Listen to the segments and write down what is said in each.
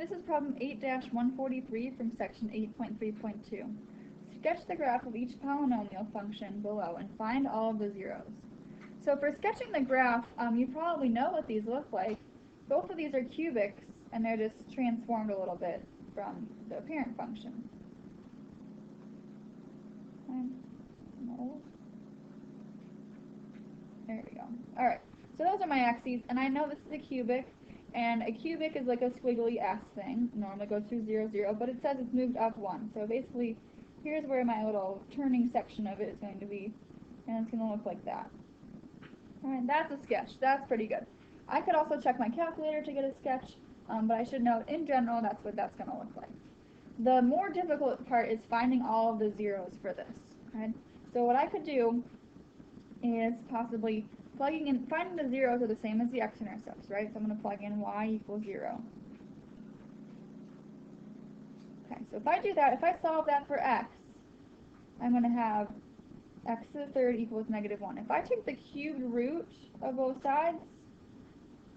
This is problem 8-143 from section 8.3.2. Sketch the graph of each polynomial function below and find all of the zeros. So for sketching the graph, you probably know what these look like. Both of these are cubics, and they're just transformed a little bit from the parent function. There we go. Alright, so those are my axes, and I know this is a cubic, and a cubic is like a squiggly S thing. Normally goes through 0, 0, but it says it's moved up 1. So basically, here's where my little turning section of it is going to be, and it's going to look like that. Alright, that's a sketch. That's pretty good. I could also check my calculator to get a sketch, but I should note, in general, that's what that's going to look like. The more difficult part is finding all of the zeros for this. Right? So what I could do is possibly plugging in, finding the zeros are the same as the x-intercepts, right? So I'm going to plug in y equals 0. Okay, so if I do that, if I solve that for x, I'm going to have x to the third equals -1. If I take the cubed root of both sides,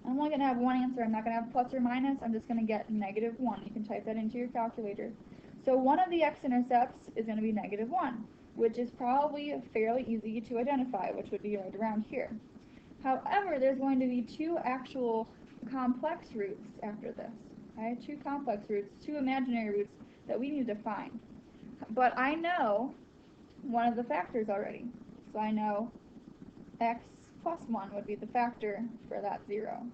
I'm only going to have one answer. I'm not going to have plus or minus. I'm just going to get -1. You can type that into your calculator. So one of the x-intercepts is going to be -1, which is probably fairly easy to identify, which would be right around here. However, there's going to be two actual complex roots after this. Okay? Two complex roots, two imaginary roots that we need to find. But I know one of the factors already. So I know x plus 1 would be the factor for that 0.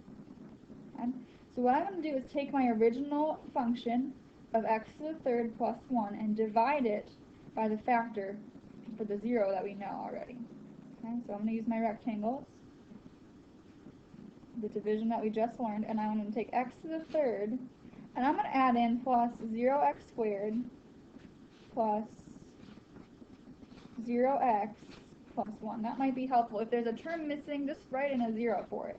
Okay? So what I'm going to do is take my original function of x to the third plus 1 and divide it by the factor for the 0 that we know already. Okay? So I'm going to use my rectangles, the division that we just learned, and I'm going to take x to the third, and I'm going to add in plus 0x squared plus 0x plus 1. That might be helpful. If there's a term missing, just write in a 0 for it.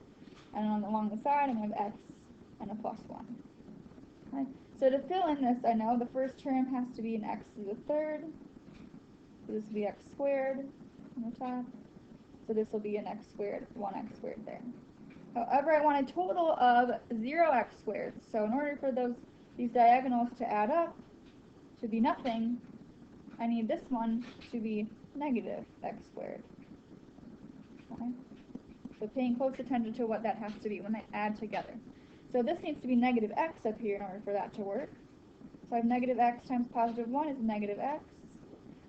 And then along the side, I'm going to have x and a plus 1. Okay. So to fill in this, I know the first term has to be an x to the third. So this will be x squared on the top. So this will be an x squared, 1x squared there. However, I want a total of 0x squared. So in order for these diagonals to add up to be nothing, I need this one to be negative x squared. Okay? So paying close attention to what that has to be when they add together. So this needs to be negative x up here in order for that to work. So I have negative x times positive 1 is negative x.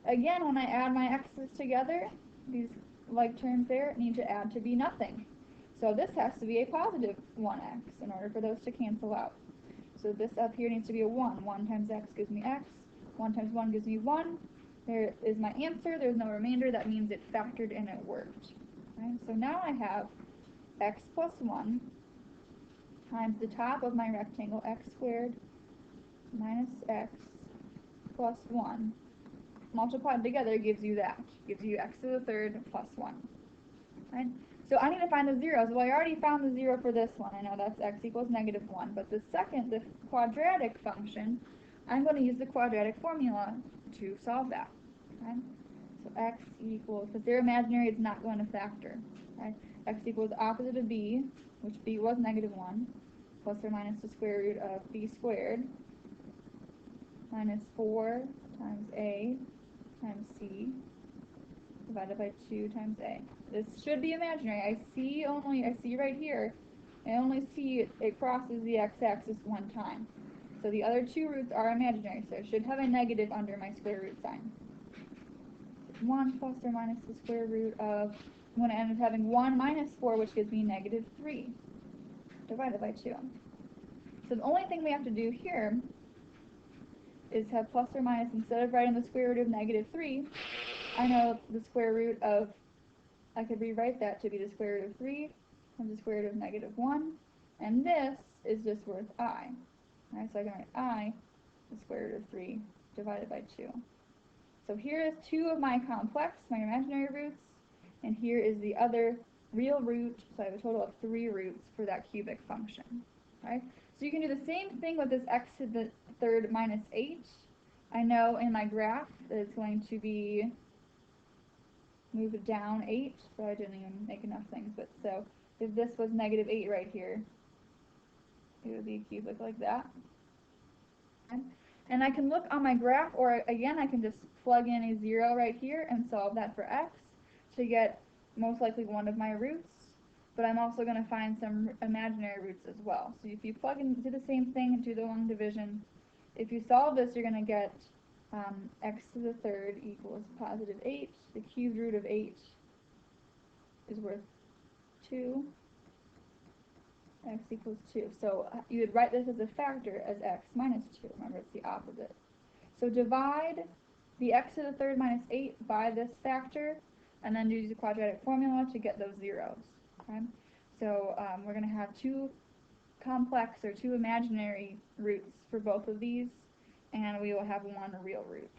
Again, when I add my x's together, these like terms there need to add to be nothing. So this has to be a positive 1x in order for those to cancel out. So this up here needs to be a 1. 1 times x gives me x. 1 times 1 gives me 1. There is my answer. There's no remainder. That means it factored and it worked. Okay? So now I have x plus 1 times the top of my rectangle, x squared minus x plus 1. Multiplied together gives you that. Gives you x to the third plus 1. Right? So I need to find the zeros. Well, I already found the 0 for this one. I know that's x equals -1. But the second, the quadratic function, I'm going to use the quadratic formula to solve that. Okay? So x equals, because they're imaginary, it's not going to factor. Right? X equals the opposite of b, which b was -1, plus or minus the square root of b squared, minus 4 times a times c, divided by 2 times a. This should be imaginary. I see right here, I only see it crosses the x-axis one time. So the other two roots are imaginary, so I should have a negative under my square root sign. 1 plus or minus the square root of, I'm going to end up having 1 minus 4, which gives me -3, divided by 2. So the only thing we have to do here is have plus or minus, instead of writing the square root of -3, I know the square root of, I could rewrite that to be the square root of 3 times the square root of -1, and this is just worth I. Right, so I can write I, the square root of 3, divided by 2. So here is 2 of my complex, my imaginary roots, and here is the other real root, so I have a total of 3 roots for that cubic function. Right? So you can do the same thing with this x to the third minus 8. I know in my graph that it's going to be moved down 8, so I didn't even make enough things, but so if this was -8 right here, it would be a cubic like that. And I can look on my graph, or again, I can just plug in a 0 right here and solve that for x to get most likely one of my roots. But I'm also going to find some imaginary roots as well. So if you plug in, do the same thing and do the long division, if you solve this, you're going to get x to the third equals positive 8. The cubed root of 8 is worth 2. X equals 2. So you would write this as a factor as x minus 2. Remember, it's the opposite. So divide the x to the third minus 8 by this factor, and then use the quadratic formula to get those zeros. Okay? So we're going to have two complex or two imaginary roots for both of these, and we will have one real root.